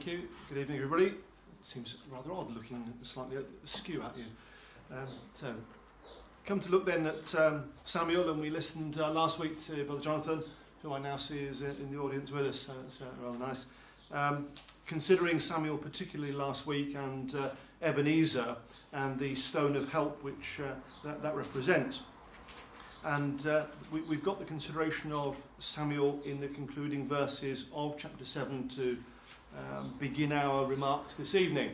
Thank you. Good evening, everybody. It seems rather odd looking slightly askew at you. So, come to look then at Samuel, and we listened last week to Brother Jonathan, who I now see is in the audience with us, so it's rather nice. Considering Samuel particularly last week, and Ebenezer, and the stone of help which that represents. And we've got the consideration of Samuel in the concluding verses of chapter 7 to begin our remarks this evening.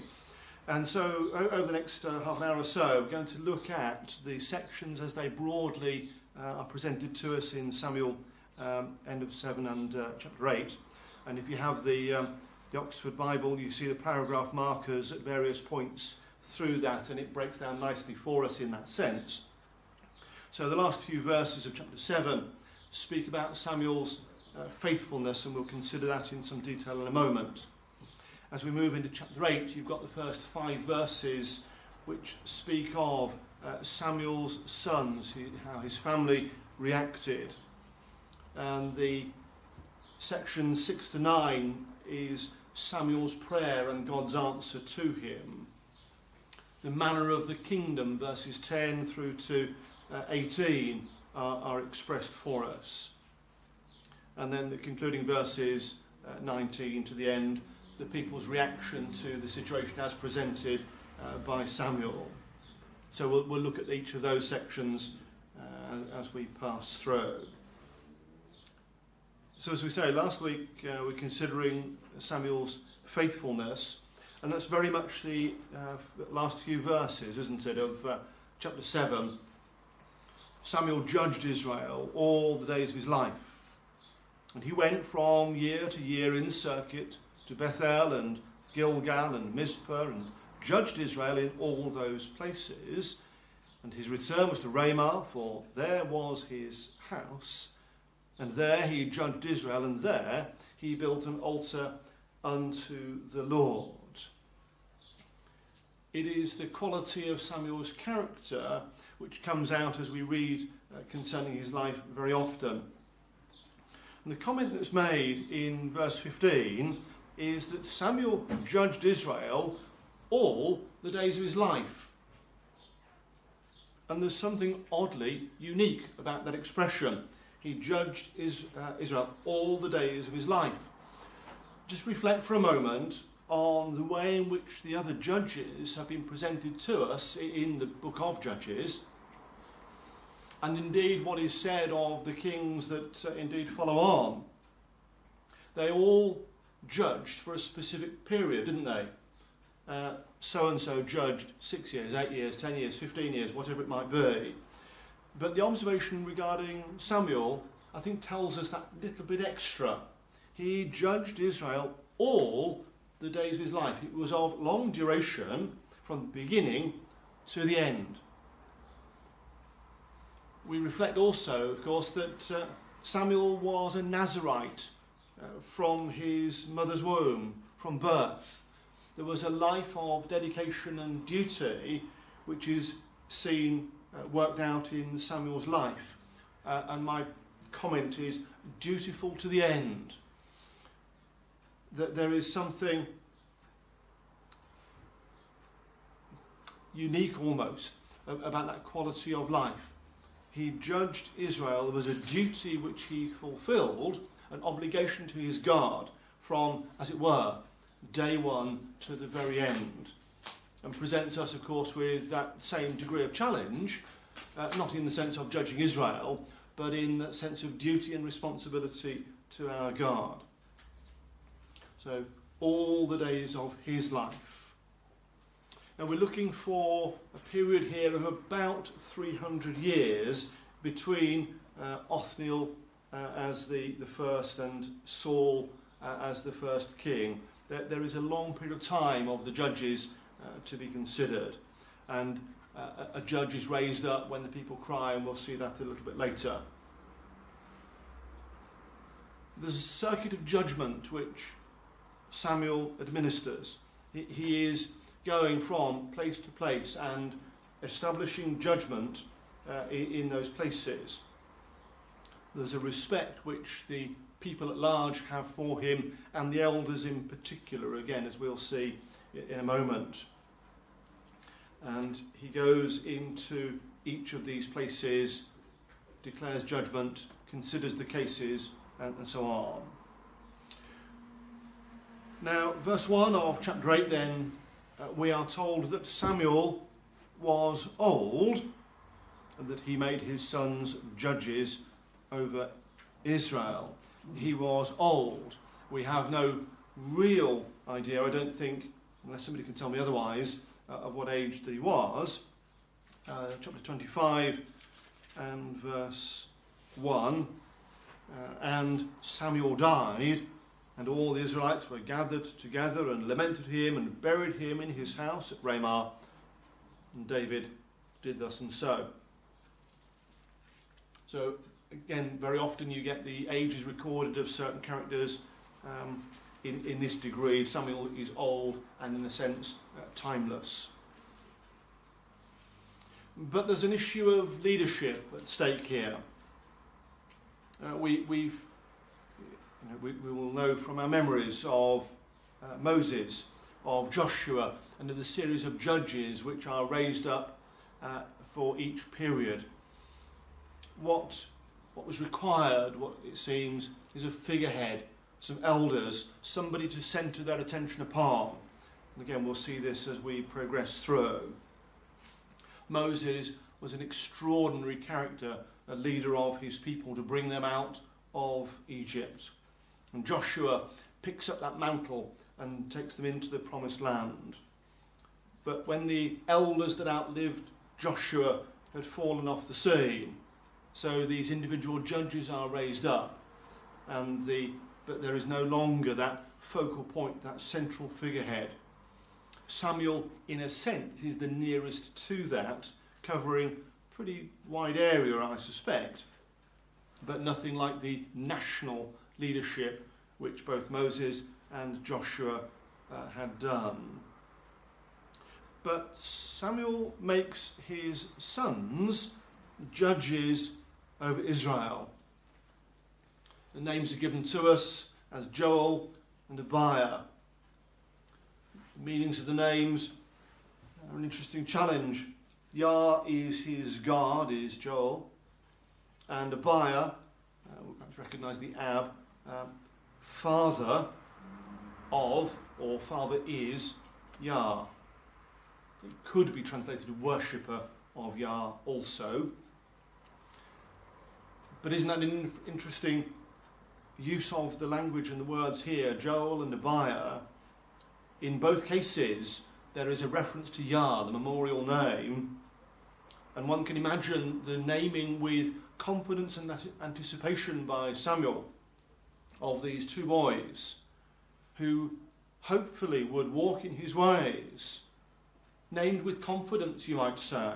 And so over the next half an hour or so, we're going to look at the sections as they broadly are presented to us in Samuel end of 7 and chapter 8. And if you have the Oxford Bible, you see the paragraph markers at various points through that, and it breaks down nicely for us in that sense. So the last few verses of chapter 7 speak about Samuel's faithfulness, and we'll consider that in some detail in a moment. As we move into chapter 8, you've got the first 5 verses which speak of Samuel's sons, how his family reacted. And the section 6 to 9 is Samuel's prayer and God's answer to him. The manner of the kingdom, verses 10 through to 18 are expressed for us. And then the concluding verses 19 to the end, the people's reaction to the situation as presented by Samuel. So we'll look at each of those sections as we pass through. So as we say, last week we're considering Samuel's faithfulness, and that's very much the last few verses, isn't it, of chapter 7. Samuel judged Israel all the days of his life, and he went from year to year in circuit to Bethel and Gilgal and Mizpah, and judged Israel in all those places. And his return was to Ramah, for there was his house, and there he judged Israel, and there he built an altar unto the Lord. It is the quality of Samuel's character which comes out as we read concerning his life very often. And the comment that's made in verse 15 is that Samuel judged Israel all the days of his life. And there's something oddly unique about that expression. He judged Israel all the days of his life. Just reflect for a moment on the way in which the other judges have been presented to us in the book of Judges, and indeed what is said of the kings that indeed follow on. They all judged for a specific period, didn't they? So-and-so judged 6 years, 8 years, 10 years, 15 years, whatever it might be. But the observation regarding Samuel, I think, tells us that little bit extra. He judged Israel all the days of his life. It was of long duration from the beginning to the end. We reflect also, of course, that Samuel was a Nazarite from his mother's womb, from birth. There was a life of dedication and duty which is seen worked out in Samuel's life. And my comment is dutiful to the end. That there is something unique almost about that quality of life. He judged Israel. There was a duty which he fulfilled, an obligation to his God from, as it were, day one to the very end. And presents us, of course, with that same degree of challenge, not in the sense of judging Israel, but in the sense of duty and responsibility to our God. So, all the days of his life. Now we're looking for a period here of about 300 years between Othniel as the first and Saul as the first king. There is a long period of time of the judges to be considered. And a judge is raised up when the people cry, and we'll see that a little bit later. There's a circuit of judgment which Samuel administers. He is going from place to place and establishing judgment in those places. There's a respect which the people at large have for him, and the elders in particular, again, as we'll see in a moment. And he goes into each of these places, declares judgment, considers the cases, and so on. Now, verse 1 of chapter 8 then, we are told that Samuel was old, and that he made his sons judges over Israel. He was old. We have no real idea, I don't think, unless somebody can tell me otherwise, of what age that he was. Chapter 25 and verse 1, and Samuel died, and all the Israelites were gathered together and lamented him and buried him in his house at Ramah, and David did thus and so. So again, very often you get the ages recorded of certain characters in this degree. Samuel is old and in a sense timeless. But there's an issue of leadership at stake here. We will know from our memories of Moses, of Joshua, and of the series of judges which are raised up for each period. What was required, what it seems, is a figurehead, some elders, somebody to centre their attention upon. And again, we'll see this as we progress through. Moses was an extraordinary character, a leader of his people to bring them out of Egypt. And Joshua picks up that mantle and takes them into the promised land. But when the elders that outlived Joshua had fallen off the scene, so these individual judges are raised up, but there is no longer that focal point, that central figurehead. Samuel, in a sense, is the nearest to that, covering a pretty wide area, I suspect, but nothing like the national leadership which both Moses and Joshua had done. But Samuel makes his sons judges over Israel. The names are given to us as Joel and Abiah. The meanings of the names are an interesting challenge. Yah is his God, is Joel, and Abiah, we'll perhaps recognise the Ab, father of, or father is, Yah. It could be translated worshipper of Yah also. But isn't that an interesting use of the language and the words here, Joel and Abiah? In both cases, there is a reference to Yah, the memorial name, and one can imagine the naming with confidence and anticipation by Samuel of these two boys who hopefully would walk in his ways, named with confidence, you might say.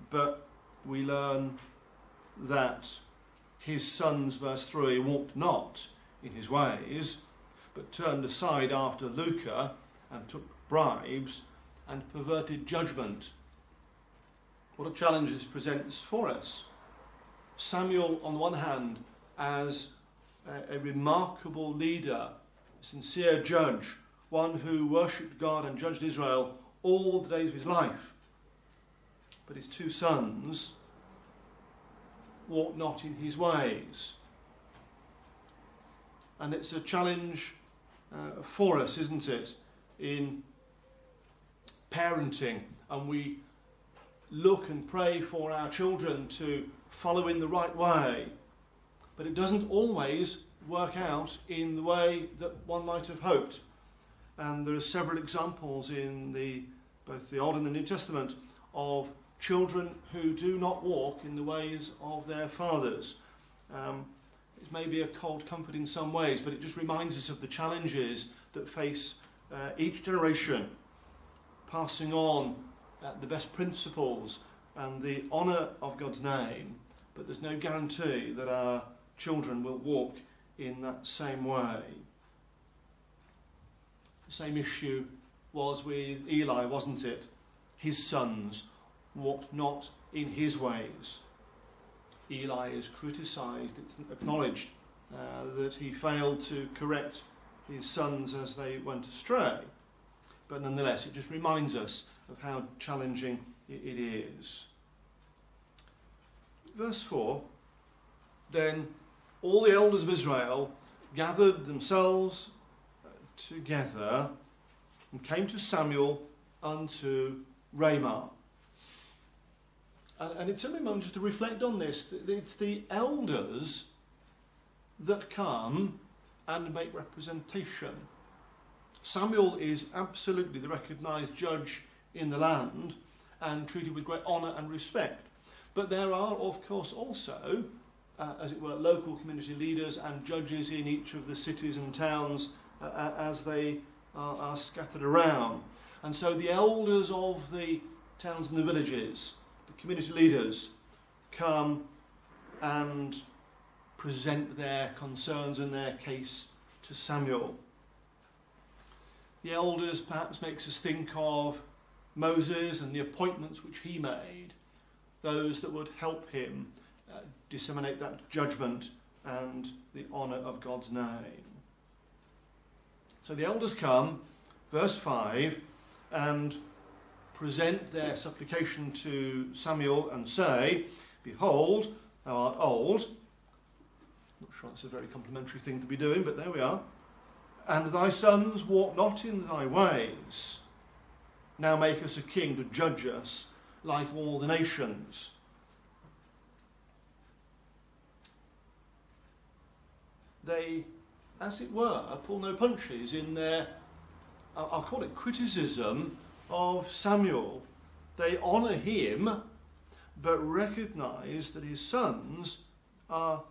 But we learn that his sons, verse 3, walked not in his ways, but turned aside after lucre and took bribes and perverted judgment. What a challenge this presents for us. Samuel, on the one hand, as a remarkable leader, a sincere judge, one who worshipped God and judged Israel all the days of his life. But his two sons walked not in his ways. And it's a challenge for us, isn't it, in parenting, and we look and pray for our children to follow in the right way, but it doesn't always work out in the way that one might have hoped. And there are several examples in both the Old and the New Testament of children who do not walk in the ways of their fathers. It may be a cold comfort in some ways, but it just reminds us of the challenges that face each generation, passing on the best principles and the honour of God's name, but there's no guarantee that our children will walk in that same way. The same issue was with Eli, wasn't it? His sons walked not in his ways. Eli is criticised, it's acknowledged that he failed to correct his sons as they went astray. But nonetheless, it just reminds us of how challenging it is. Verse 4, then all the elders of Israel gathered themselves together and came to Samuel unto Ramah. And it took me a moment just to reflect on this. It's the elders that come and make representation. Samuel is absolutely the recognised judge in the land and treated with great honour and respect. But there are, of course, also, as it were, local community leaders and judges in each of the cities and towns as they are scattered around. And so the elders of the towns and the villages, the community leaders, come and present their concerns and their case to Samuel. The elders perhaps makes us think of Moses and the appointments which he made, those that would help him disseminate that judgment and the honour of God's name. So the elders come, verse 5, and present their supplication to Samuel and say, behold, thou art old. Not sure that's a very complimentary thing to be doing, but there we are. And thy sons walk not in thy ways. Now make us a king to judge us like all the nations. They, as it were, pull no punches in their, I'll call it criticism of Samuel. They honour him, but recognise that his sons are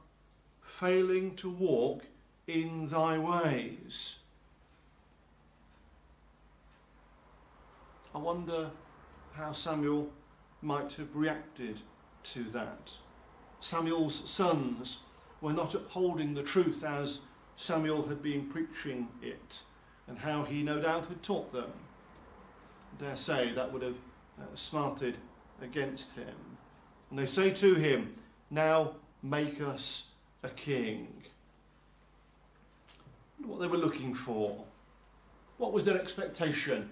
failing to walk in thy ways. I wonder how Samuel might have reacted to that. Samuel's sons were not upholding the truth as Samuel had been preaching it, and how he no doubt had taught them. I dare say that would have smarted against him. And they say to him, now make us a king. What they were looking for. What was their expectation?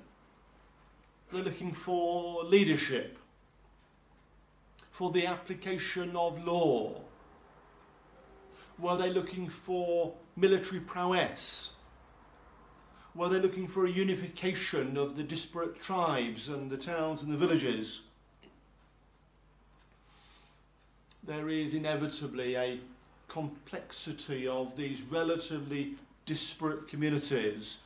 They're looking for leadership, for the application of law. Were they looking for military prowess? Were they looking for a unification of the disparate tribes and the towns and the villages? There is inevitably a complexity of these relatively disparate communities,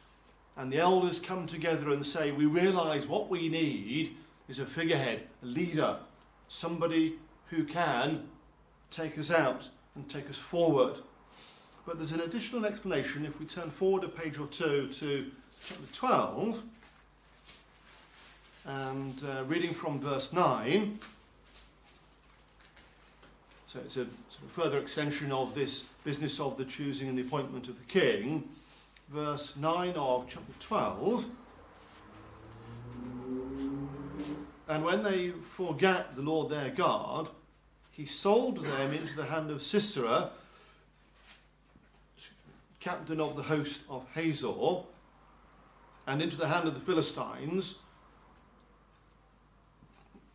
and the elders come together and say, we realise what we need is a figurehead, a leader, somebody who can take us out and take us forward. But there's an additional explanation if we turn forward a page or two to chapter 12 and reading from verse 9. So it's a sort of further extension of this business of the choosing and the appointment of the king. Verse 9 of chapter 12. And when they forgat the Lord their God, he sold them into the hand of Sisera, captain of the host of Hazor, and into the hand of the Philistines,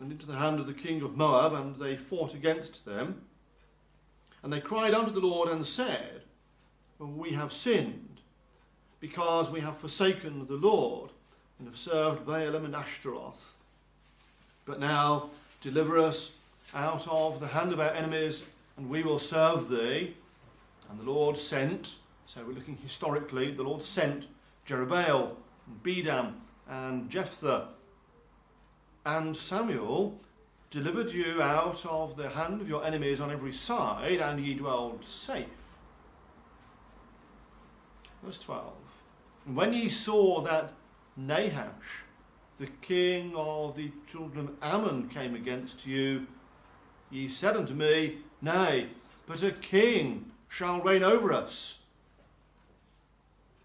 and into the hand of the king of Moab, and they fought against them. And they cried unto the Lord and said, we have sinned, because we have forsaken the Lord, and have served Baalim and Ashtaroth. But now deliver us out of the hand of our enemies, and we will serve thee. And the Lord sent, so we're looking historically, the Lord sent Jerubbaal, and Bedam, and Jephthah, and Samuel delivered you out of the hand of your enemies on every side, and ye dwelled safe. Verse 12. And when ye saw that Nahash, the king of the children of Ammon, came against you, ye said unto me, nay, but a king shall reign over us,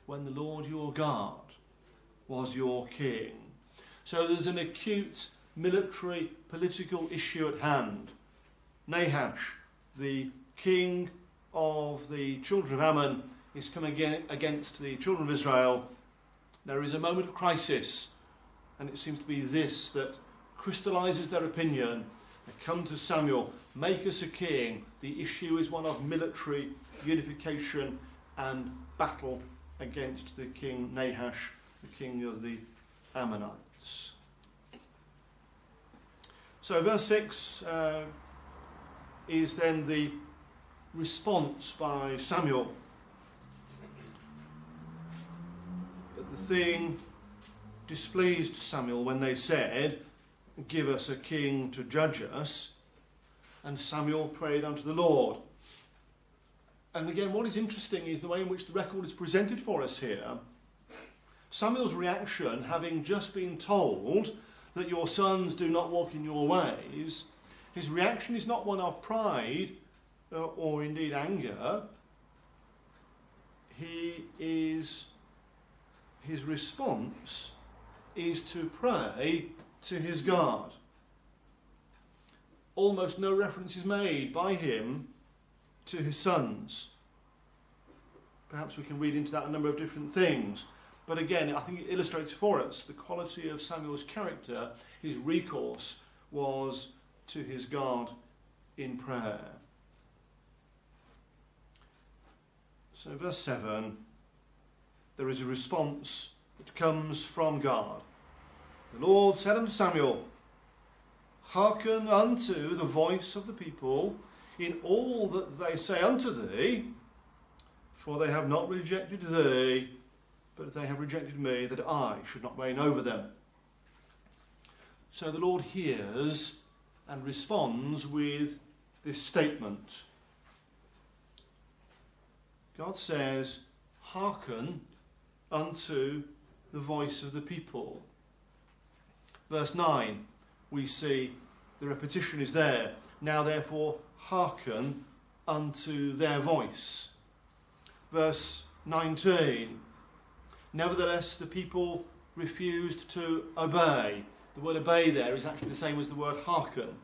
when the Lord your God was your king. So there's an acute military political issue at hand. Nahash, the king of the children of Ammon is coming against the children of Israel, there is a moment of crisis, and it seems to be this that crystallises their opinion. They come to Samuel, make us a king. The issue is one of military unification and battle against the king Nahash, the king of the Ammonites. So verse 6 is then the response by Samuel. But the thing displeased Samuel when they said, "Give us a king to judge us." And Samuel prayed unto the Lord. And again, what is interesting is the way in which the record is presented for us here. Samuel's reaction, having just been told that your sons do not walk in your ways, his reaction is not one of pride or indeed anger. His response is to pray to his God. Almost no reference is made by him to his sons. Perhaps we can read into that a number of different things. But again, I think it illustrates for us the quality of Samuel's character. His recourse was to his God in prayer. So verse 7, there is a response that comes from God. The Lord said unto Samuel, "Hearken unto the voice of the people in all that they say unto thee, for they have not rejected thee, but they have rejected me, that I should not reign over them." So the Lord hears and responds with this statement. God says, "Hearken unto the voice of the people." Verse 9, we see the repetition is there. Now therefore hearken unto their voice. Verse 19, nevertheless the people refused to obey. The word obey there is actually the same as the word hearken.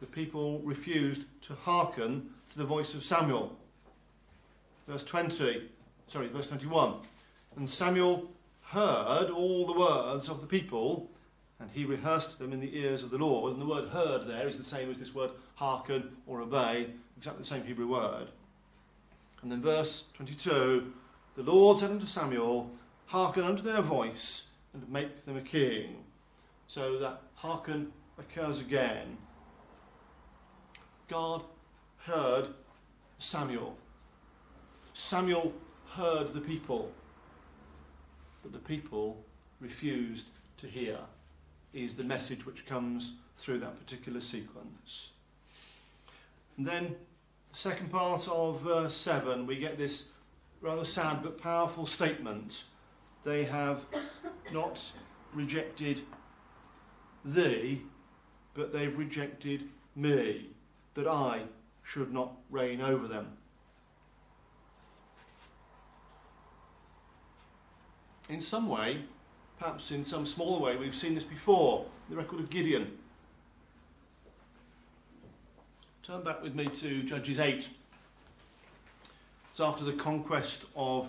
The people refused to hearken to the voice of Samuel. Verse 21. And Samuel heard all the words of the people, and he rehearsed them in the ears of the Lord. And the word heard there is the same as this word hearken or obey, exactly the same Hebrew word. And then verse 22, the Lord said unto Samuel, hearken unto their voice, and make them a king. So that hearken occurs again. God heard Samuel. Samuel heard the people, but the people refused to hear, is the message which comes through that particular sequence. And then, the second part of verse 7, we get this rather sad but powerful statement. They have not rejected thee, but they've rejected me, that I should not reign over them. In some way, perhaps in some smaller way, we've seen this before, the record of Gideon. Turn back with me to Judges 8. It's after the conquest of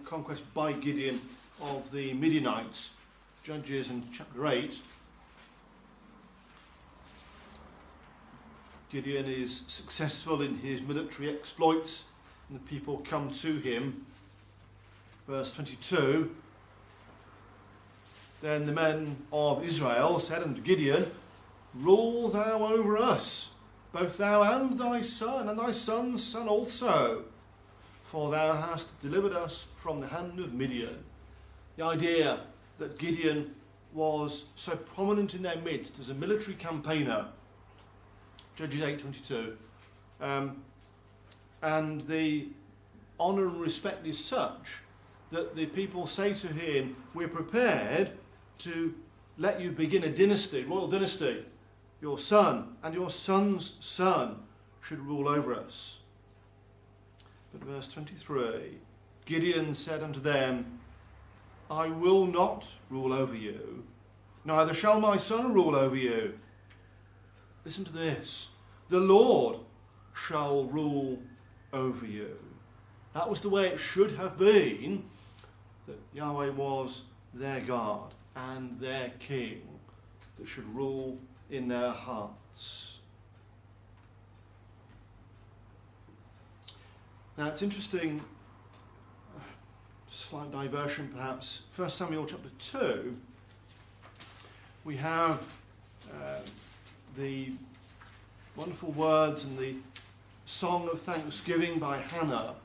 conquest by Gideon of the Midianites. Judges in chapter 8. Gideon is successful in his military exploits, and the people come to him. Verse 22, then the men of Israel said unto Gideon, rule thou over us, both thou and thy son, and thy son's son also, for thou hast delivered us from the hand of Midian. The idea that Gideon was so prominent in their midst as a military campaigner, Judges 8:22, and the honour and respect is such that the people say to him, we're prepared to let you begin a dynasty, royal dynasty. Your son and your son's son should rule over us. But verse 23, Gideon said unto them, I will not rule over you, neither shall my son rule over you. Listen to this. the Lord shall rule over you. That was the way it should have been, that Yahweh was their God and their King that should rule in their hearts. Now it's interesting, slight diversion perhaps, 1 Samuel chapter 2, we have the wonderful words and the song of thanksgiving by Hannah,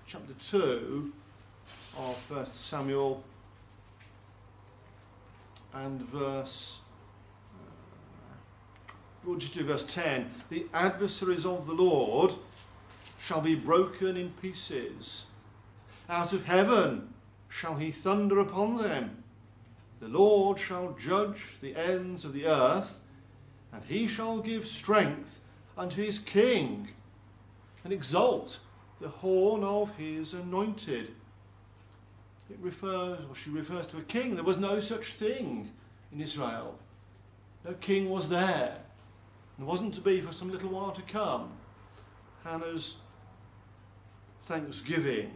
chapter 2 of 1 Samuel, and we'll just do verse 10. The adversaries of the Lord shall be broken in pieces. Out of heaven shall he thunder upon them. The Lord shall judge the ends of the earth, and he shall give strength unto his king, and exalt the horn of his anointed. She refers to a king. There was no such thing in Israel. No king was there. It wasn't to be for some little while to come. Hannah's thanksgiving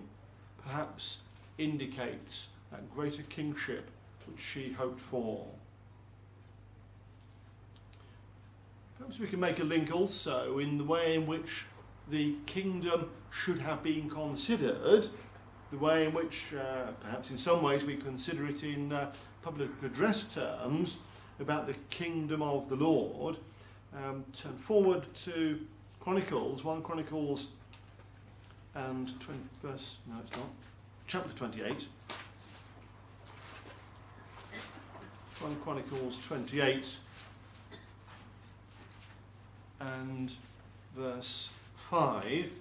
perhaps indicates that greater kingship which she hoped for. Perhaps we can make a link also in the way in which the kingdom should have been considered, the way in which perhaps in some ways we consider it in public address terms about the kingdom of the Lord. Turn forward to Chronicles, 1 Chronicles and chapter 28. 1 Chronicles 28 and verse 5.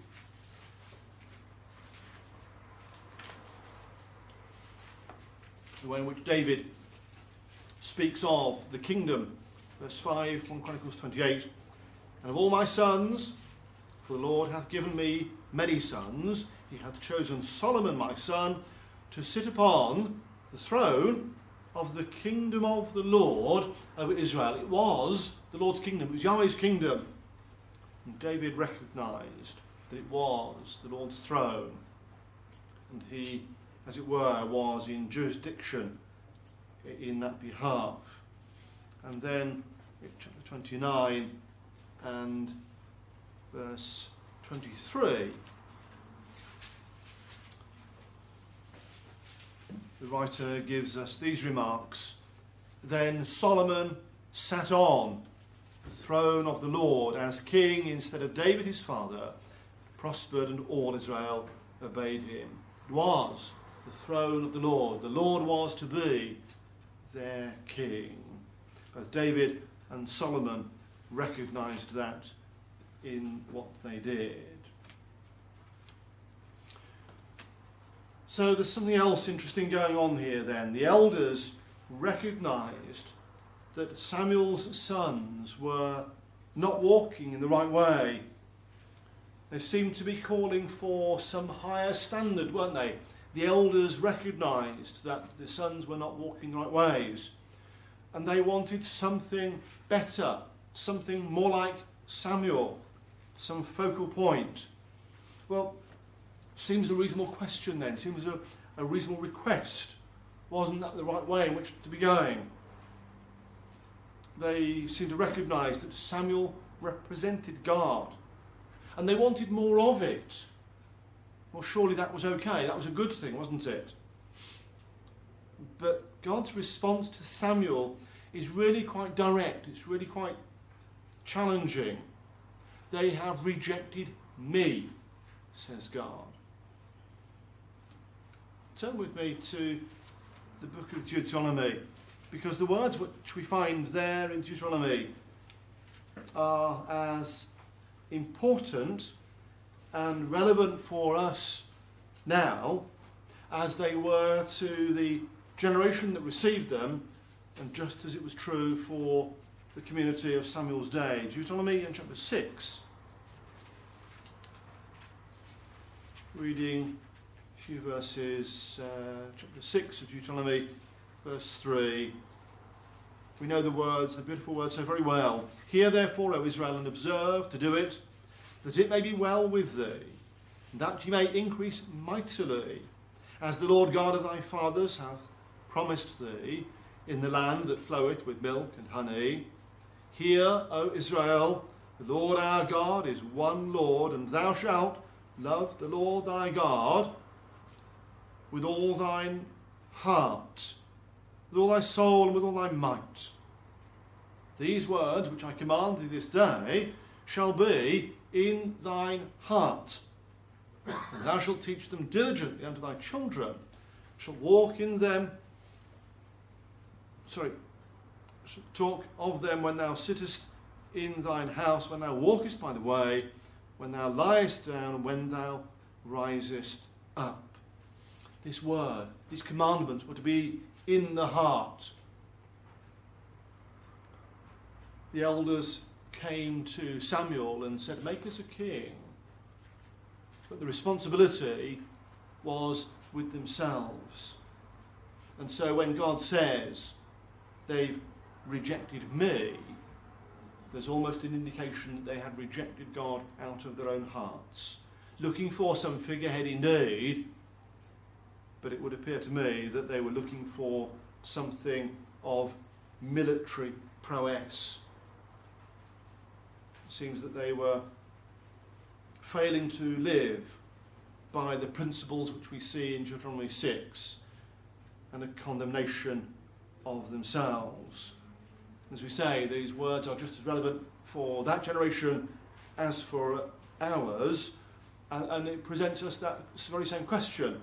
The way in which David speaks of the kingdom. Verse 5, 1 Chronicles 28. And of all my sons, for the Lord hath given me many sons, he hath chosen Solomon my son to sit upon the throne of the kingdom of the Lord over Israel. It was the Lord's kingdom, it was Yahweh's kingdom. And David recognised that it was the Lord's throne. And he, as it were, was in jurisdiction in that behalf. And then in chapter 29 and verse 23, the writer gives us these remarks. Then Solomon sat on the throne of the Lord as king instead of David his father, prospered, and all Israel obeyed him. It was the throne of the Lord. The Lord was to be their king. Both David and Solomon recognised that in what they did. So there's something else interesting going on here then. The elders recognised that Samuel's sons were not walking in the right way. They seemed to be calling for some higher standard, weren't they? The elders recognised that the sons were not walking the right ways. And they wanted something better, something more like Samuel, some focal point. Well, seems a reasonable question then, seems a reasonable request. Wasn't that the right way in which to be going? They seemed to recognise that Samuel represented God, and they wanted more of it. Well, surely that was okay, that was a good thing, wasn't it? But God's response to Samuel is really quite direct, it's really quite challenging. They have rejected me, says God. Turn with me to the book of Deuteronomy, because the words which we find there in Deuteronomy are as important and relevant for us now as they were to the generation that received them, and just as it was true for the community of Samuel's day. Deuteronomy in chapter 6. Reading a few verses, chapter 6 of Deuteronomy, verse 3. We know the words, the beautiful words, so very well. Hear therefore, O Israel, and observe to do it, that it may be well with thee, and that ye may increase mightily, as the Lord God of thy fathers hath promised thee, in the land that floweth with milk and honey. Hear, O Israel, the Lord our God is one Lord, and thou shalt love the Lord thy God with all thine heart, with all thy soul, and with all thy might. These words which I command thee this day shall be in thine heart, and thou shalt teach them diligently unto thy children, shalt walk in them, talk of them when thou sittest in thine house, when thou walkest by the way, when thou liest down, and when thou risest up. This word, these commandments were to be in the heart. The elders came to Samuel and said, make us a king. But the responsibility was with themselves. And so when God says they've rejected me, there's almost an indication that they had rejected God out of their own hearts, looking for some figurehead indeed, but it would appear to me that they were looking for something of military prowess. It seems that they were failing to live by the principles which we see in Deuteronomy 6, and a condemnation of themselves. As we say, these words are just as relevant for that generation as for ours, and it presents us that very same question.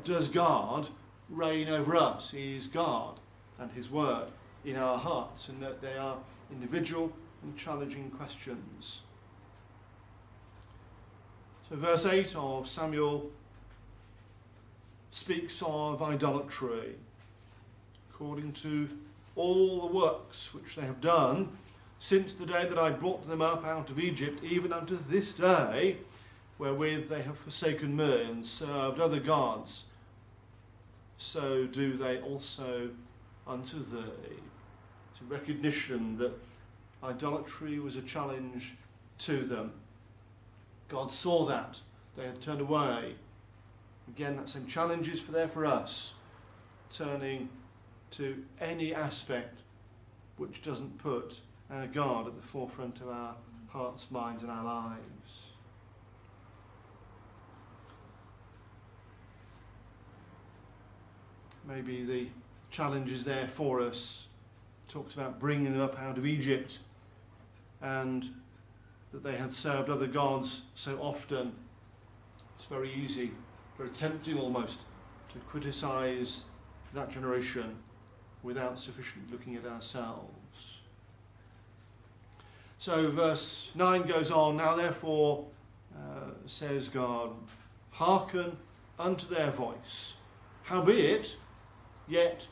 Does God reign over us? Is God and his word in our hearts? And that they are individual and challenging questions. So verse 8 of Samuel speaks of idolatry, according to all the works which they have done since the day that I brought them up out of Egypt, even unto this day, wherewith they have forsaken me and served other gods, so do they also unto thee. It's a recognition that idolatry was a challenge to them. God saw that. They had turned away. Again, that same challenge is there for us, turning to any aspect which doesn't put our God at the forefront of our hearts, minds and our lives. Maybe the challenge is there for us. It talks about bringing them up out of Egypt, and that they had served other gods so often. It's very easy, very tempting almost, to criticise that generation without sufficiently looking at ourselves. So verse 9 goes on, now therefore, says God, hearken unto their voice, howbeit, yet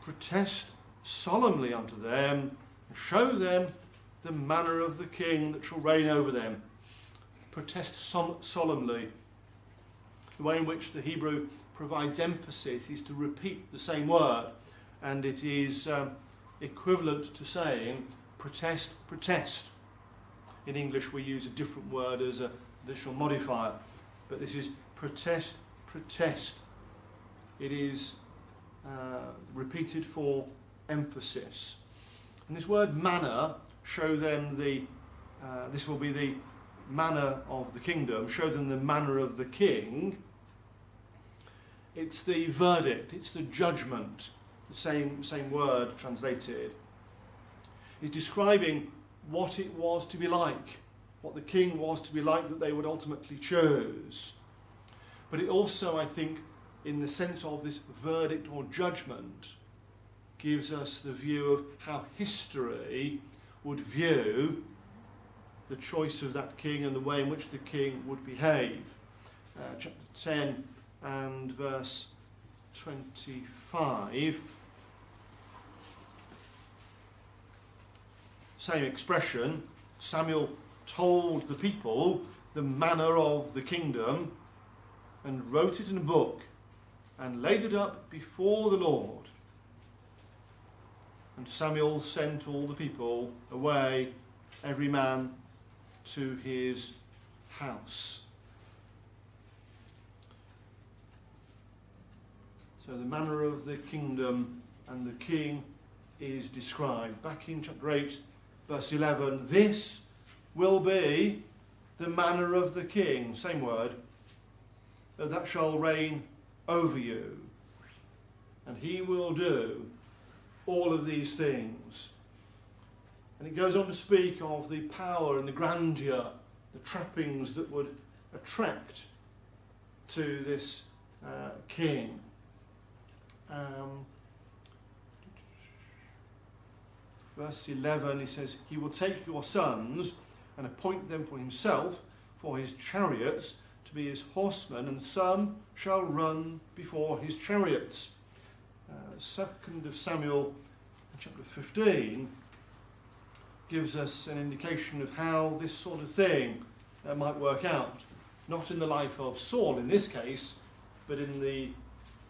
protest solemnly unto them, and show them the manner of the king that shall reign over them. Protest solemnly. The way in which the Hebrew provides emphasis is to repeat the same word, and it is equivalent to saying protest, protest. In English we use a different word as an additional modifier, but this is protest, protest. It is repeated for emphasis. And this word manner, show them the, this will be the manner of the kingdom, show them the manner of the king. It's the verdict, it's the judgment, the same word translated. It's describing what it was to be like, what the king was to be like that they would ultimately choose. But it also, I think, in the sense of this verdict or judgment, gives us the view of how history would view the choice of that king and the way in which the king would behave. Chapter 10 and verse 25. Same expression. Samuel told the people the manner of the kingdom and wrote it in a book and laid it up before the Lord. And Samuel sent all the people away, every man to his house. So the manner of the kingdom and the king is described. Back in chapter 8, verse 11, this will be the manner of the king, same word, that shall reign over you. And he will do all of these things. And it goes on to speak of the power and the grandeur, the trappings that would attract to this king. Verse 11, he says, he will take your sons and appoint them for himself, for his chariots, to be his horsemen, and some shall run before his chariots. 2nd of Samuel, chapter 15, gives us an indication of how this sort of thing might work out. Not in the life of Saul in this case, but in the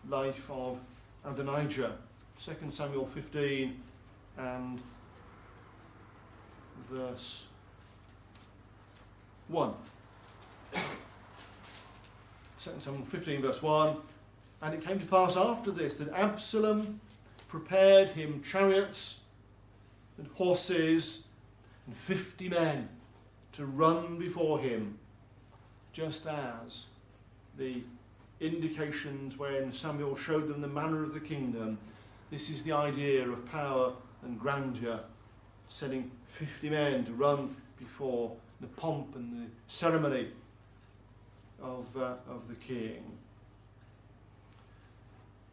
life of Adonijah. 2nd Samuel 15 and verse 1. 2nd Samuel 15 verse 1. And it came to pass after this that Absalom prepared him chariots and horses and 50 men to run before him, just as the indications when Samuel showed them the manner of the kingdom. This is the idea of power and grandeur, sending 50 men to run before the pomp and the ceremony of the king.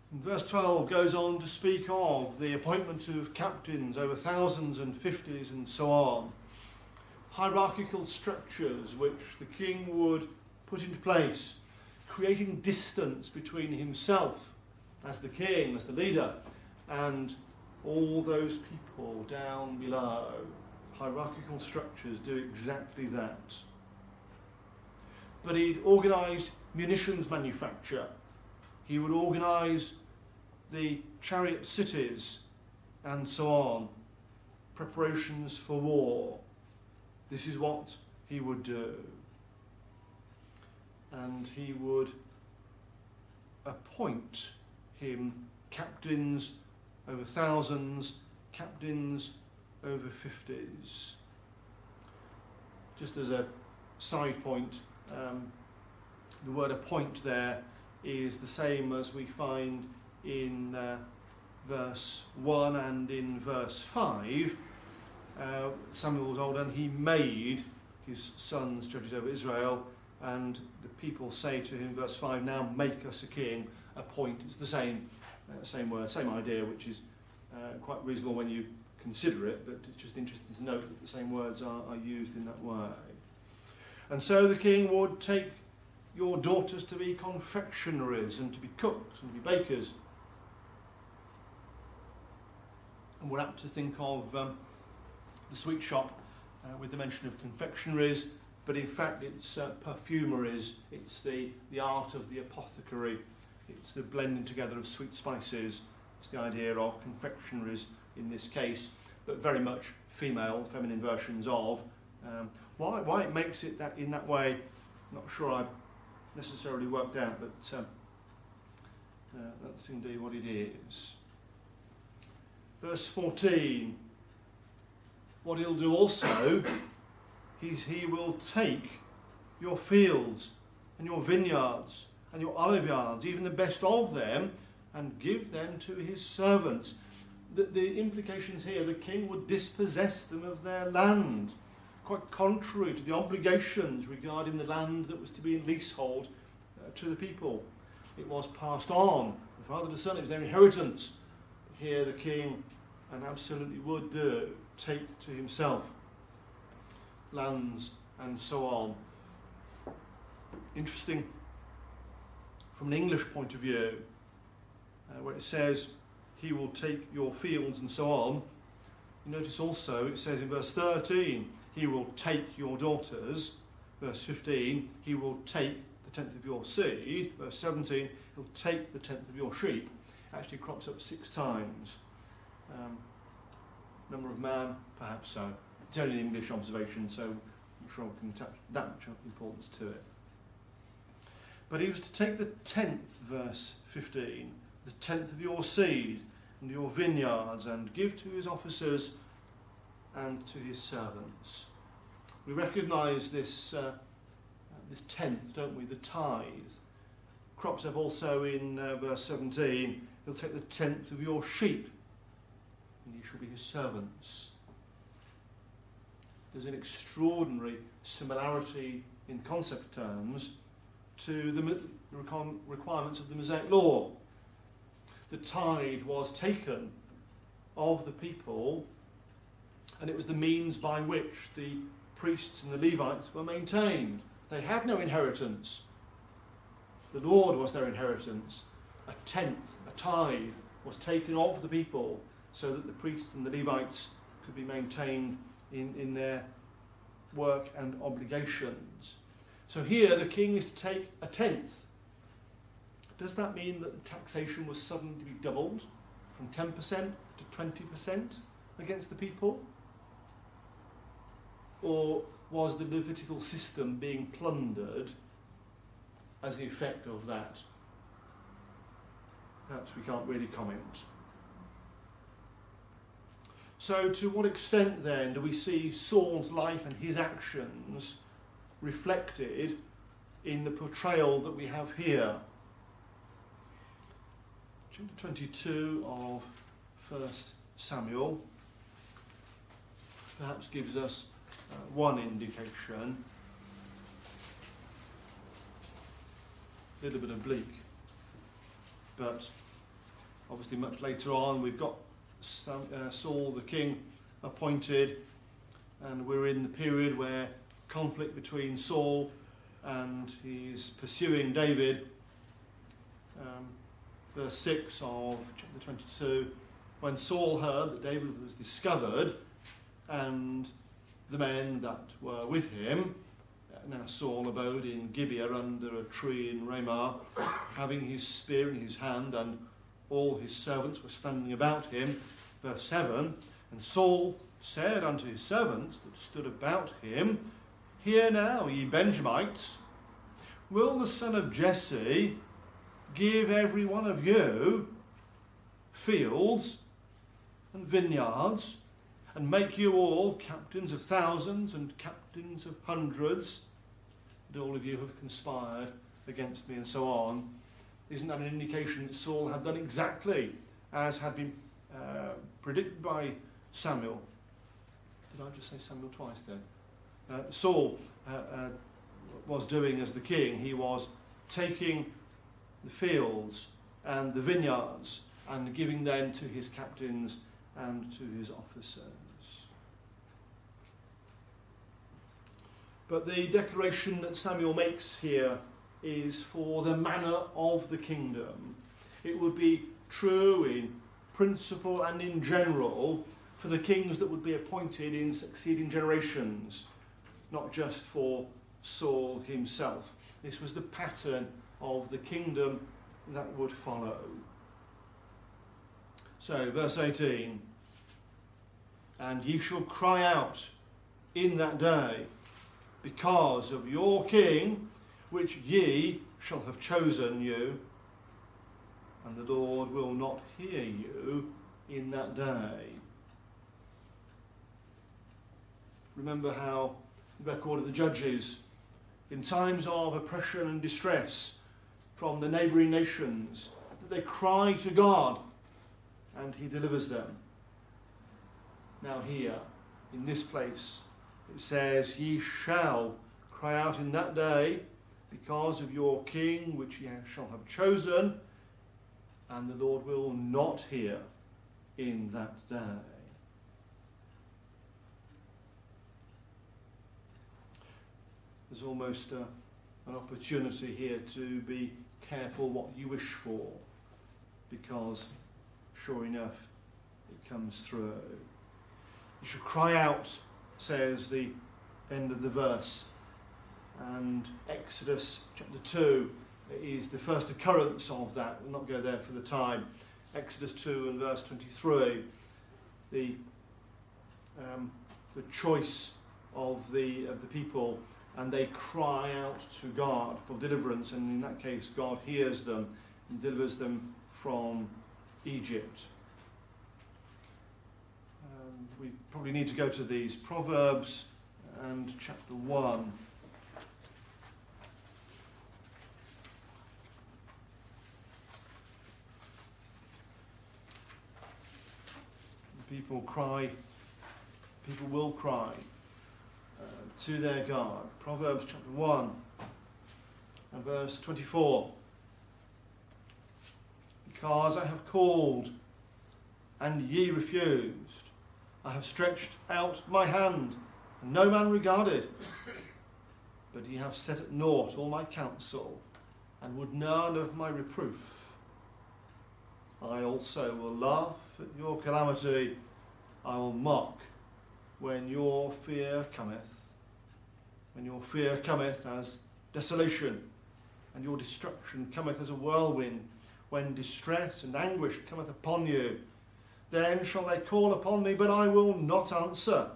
And verse 12 goes on to speak of the appointment of captains over thousands and fifties and so on. Hierarchical structures which the king would put into place, creating distance between himself as the king, as the leader, and all those people down below. Hierarchical structures do exactly that. But he'd organise munitions manufacture. He would organise the chariot cities and so on. Preparations for war. This is what he would do. And he would appoint him captains over thousands, captains over fifties. Just as a side point, the word appoint there is the same as we find in verse 1 and in verse 5. Samuel was old and he made his sons judges over Israel, and the people say to him, verse 5, now make us a king, appoint. It's the same word, same idea, which is quite reasonable when you consider it, but it's just interesting to note that the same words are used in that way. And so the king would take your daughters to be confectionaries and to be cooks and to be bakers. And we're apt to think of the sweet shop with the mention of confectionaries, but in fact it's perfumeries. It's the art of the apothecary. It's the blending together of sweet spices. It's the idea of confectionaries in this case, but very much feminine versions of. Why it makes it that in that way, not sure I've necessarily worked out, but that's indeed what it is. Verse 14, what he'll do also, he will take your fields and your vineyards and your olive yards, even the best of them, and give them to his servants. The implications here, the king would dispossess them of their land, quite contrary to the obligations regarding the land that was to be in leasehold to the people. It was passed on from father to son, it was their inheritance. Here the king, and absolutely would do, take to himself lands and so on. Interesting from an English point of view, where it says he will take your fields and so on. You notice also it says in verse 13 he will take your daughters. Verse 15 he will take the tenth of your seed. Verse 17 he'll take the tenth of your sheep. Actually crops up 6 times. number of man? Perhaps so. It's only an English observation, so I'm sure we can attach that much importance to it. But he was to take the 10th, verse 15, the 10th of your seed and your vineyards, and give to his officers and to his servants. We recognise this 10th, don't we? The tithe. Crops up also in verse 17. He'll take the 10th of your sheep, and you shall be his servants. There's an extraordinary similarity in concept terms to the requirements of the Mosaic law. The tithe was taken of the people, and it was the means by which the priests and the Levites were maintained. They had no inheritance. The Lord was their inheritance. A tenth, a tithe, was taken of the people so that the priests and the Levites could be maintained in their work and obligations. So here the king is to take a tenth. Does that mean that the taxation was suddenly to be doubled from 10% to 20% against the people? Or was the Levitical system being plundered as the effect of that? Perhaps we can't really comment. So to what extent then do we see Saul's life and his actions reflected in the portrayal that we have here? Chapter 22 of 1 Samuel perhaps gives us one indication. A little bit oblique, but obviously much later on we've got Saul the king appointed, and we're in the period where conflict between Saul and he's pursuing David. Verse 6 of chapter 22, when Saul heard that David was discovered and the men that were with him, now Saul abode in Gibeah under a tree in Ramah, having his spear in his hand, and all his servants were standing about him. Verse 7, and Saul said unto his servants that stood about him, Hear now, ye Benjamites, will the son of Jesse give every one of you fields and vineyards, and make you all captains of thousands and captains of hundreds, and all of you have conspired against me, and so on? Isn't that an indication that Saul had done exactly as had been predicted by Samuel? Did I just say Samuel twice then? Saul was doing as the king. He was taking the fields and the vineyards and giving them to his captains and to his officers. But the declaration that Samuel makes here is for the manner of the kingdom. It would be true in principle and in general for the kings that would be appointed in succeeding generations, not just for Saul himself. This was the pattern of the kingdom that would follow. So, verse 18, and ye shall cry out in that day because of your king, which ye shall have chosen you, and the Lord will not hear you in that day. Remember how the record of the judges, in times of oppression and distress from the neighbouring nations, that they cry to God and he delivers them. Now here, in this place, it says, ye shall cry out in that day because of your king, which ye shall have chosen, and the Lord will not hear in that day. There's almost an opportunity here to be careful what you wish for, because sure enough it comes through. You should cry out, says the end of the verse. And Exodus chapter 2 is the first occurrence of that. We'll not go there for the time. Exodus 2 and verse 23. The the choice of the people, and they cry out to God for deliverance, and in that case God hears them and delivers them from Egypt. We probably need to go to these. Proverbs and chapter 1. People will cry to their God. Proverbs chapter 1 and verse 24. Because I have called, and ye refused. I have stretched out my hand, and no man regarded. But ye have set at naught all my counsel, and would none of my reproof. I also will laugh at your calamity. I will mock when your fear cometh. When your fear cometh as desolation, and your destruction cometh as a whirlwind, when distress and anguish cometh upon you, then shall they call upon me, but I will not answer.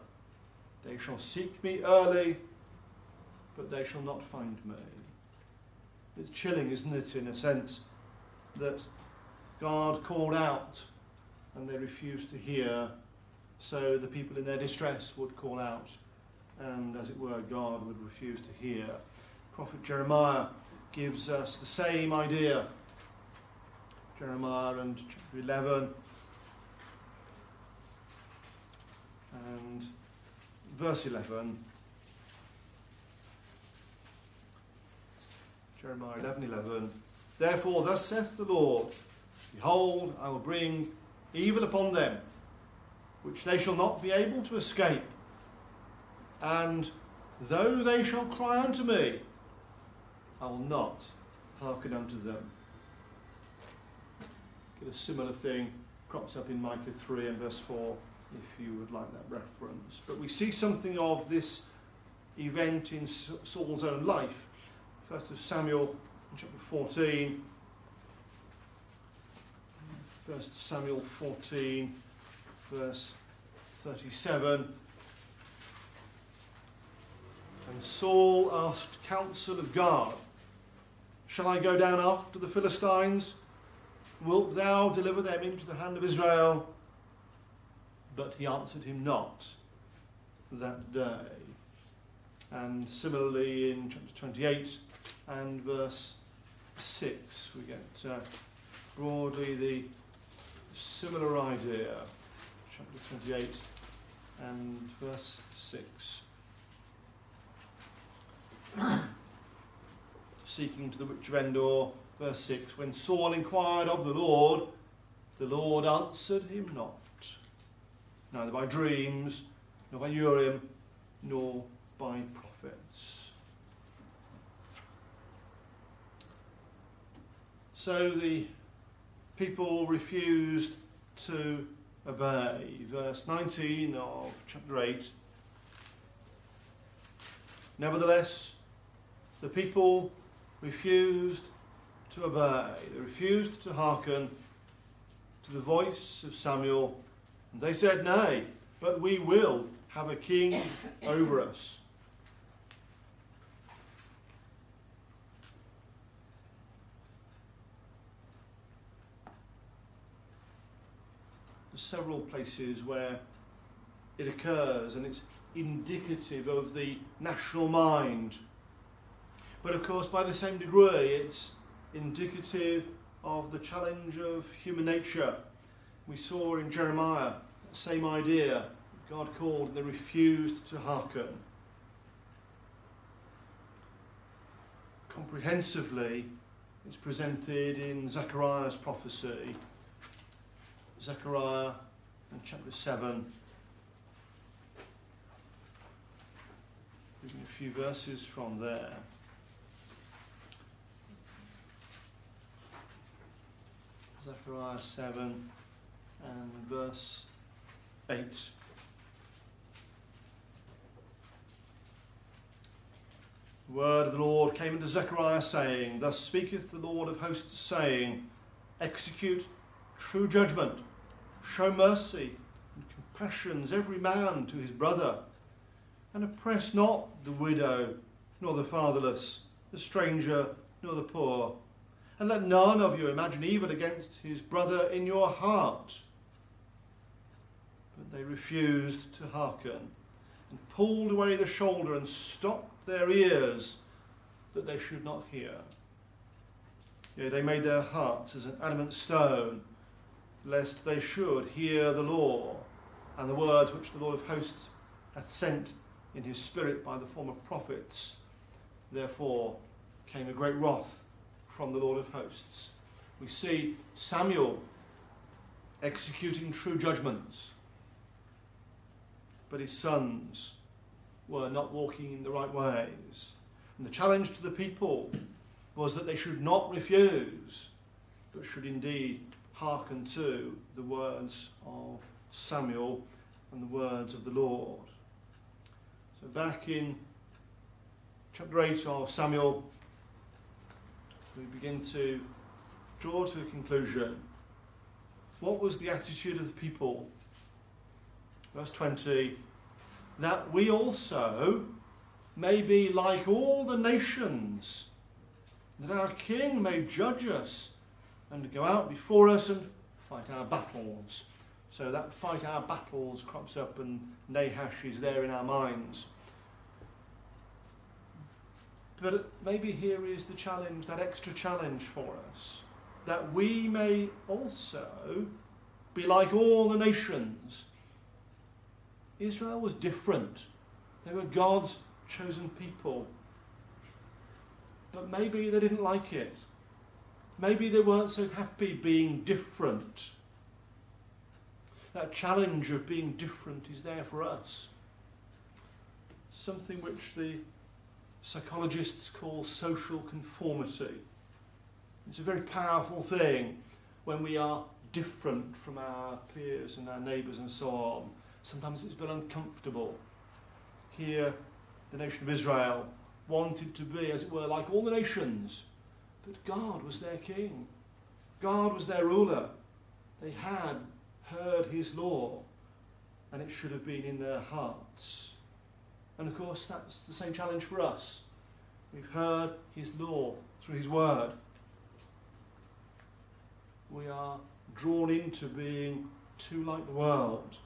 They shall seek me early, but they shall not find me. It's chilling, isn't it, in a sense, that God called out and they refused to hear, so the people in their distress would call out, and as it were, God would refuse to hear. Prophet Jeremiah gives us the same idea. Jeremiah and chapter 11 and verse 11. Jeremiah 11:11. Therefore thus saith the Lord, Behold, I will bring evil upon them, which they shall not be able to escape. And though they shall cry unto me, I will not hearken unto them. A similar thing crops up in Micah 3 and verse 4, if you would like that reference. But we see something of this event in Saul's own life. First of Samuel chapter 14. 1 Samuel 14, verse 37. And Saul asked counsel of God, Shall I go down after the Philistines? Wilt thou deliver them into the hand of Israel? But he answered him not that day. And similarly in chapter 28 and verse 6, we get broadly the similar idea. Chapter 28 and verse 6. Seeking to the witch of Endor, verse 6. When Saul inquired of the Lord answered him not, neither by dreams, nor by Urim, nor by prophets. So the people refused to obey. Verse 19 of chapter 8. Nevertheless, the people refused to obey. They refused to hearken to the voice of Samuel. And they said, Nay, but we will have a king over us. There's several places where it occurs, and it's indicative of the national mind. But of course, by the same degree, it's indicative of the challenge of human nature. We saw in Jeremiah the same idea. God called and they refused to hearken. Comprehensively, it's presented in Zechariah's prophecy. Zechariah and chapter 7. Reading a few verses from there. Zechariah 7 and verse 8. The word of the Lord came unto Zechariah, saying, Thus speaketh the Lord of hosts, saying, Execute true judgment, show mercy, and passions every man to his brother, and oppress not the widow, nor the fatherless, the stranger, nor the poor. And let none of you imagine evil against his brother in your heart. But they refused to hearken, and pulled away the shoulder, and stopped their ears, that they should not hear. Yea, they made their hearts as an adamant stone, lest they should hear the law, and the words which the Lord of hosts hath sent in his spirit by the form of prophets. Therefore came a great wrath from the Lord of hosts. We see Samuel executing true judgments, but his sons were not walking in the right ways. And the challenge to the people was that they should not refuse, but should indeed hearken to the words of Samuel and the words of the Lord. So back in chapter 8 of Samuel, we begin to draw to a conclusion. What was the attitude of the people? Verse 20, that we also may be like all the nations, that our King may judge us and go out before us and fight our battles. So that fight our battles crops up, and Nahash is there in our minds. But maybe here is the challenge, that extra challenge for us, that we may also be like all the nations. Israel was different. They were God's chosen people. But maybe they didn't like it. Maybe they weren't so happy being different. That challenge of being different is there for us. Something which the psychologists call social conformity. It's a very powerful thing when we are different from our peers and our neighbours and so on. Sometimes it's been uncomfortable. Here, the nation of Israel wanted to be, as it were, like all the nations. But God was their king. God was their ruler. They had heard his law, and it should have been in their hearts. And of course, that's the same challenge for us. We've heard his law through his word. We are drawn into being too like the world,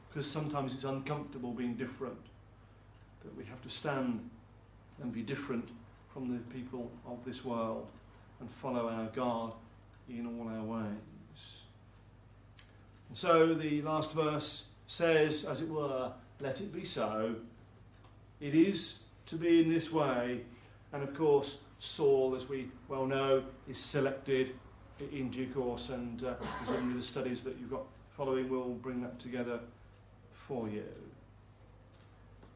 because sometimes it's uncomfortable being different. But we have to stand and be different from the people of this world and follow our God in all our ways. And so the last verse says, as it were, let it be so. It is to be in this way. And of course, Saul, as we well know, is selected in due course, and presumably the studies that you've got following will bring that together for you.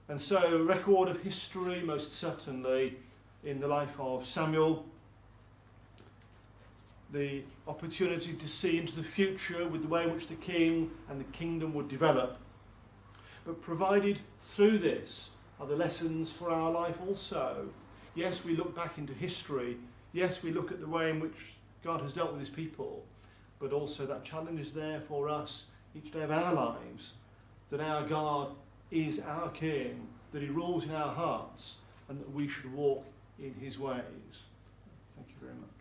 And so, record of history, most certainly, in the life of Samuel. The opportunity to see into the future with the way in which the king and the kingdom would develop. But provided through this are the lessons for our life also. Yes, we look back into history. Yes, we look at the way in which God has dealt with his people. But also that challenge is there for us each day of our lives. That our God is our King, that he rules in our hearts, and that we should walk in his ways. Thank you very much.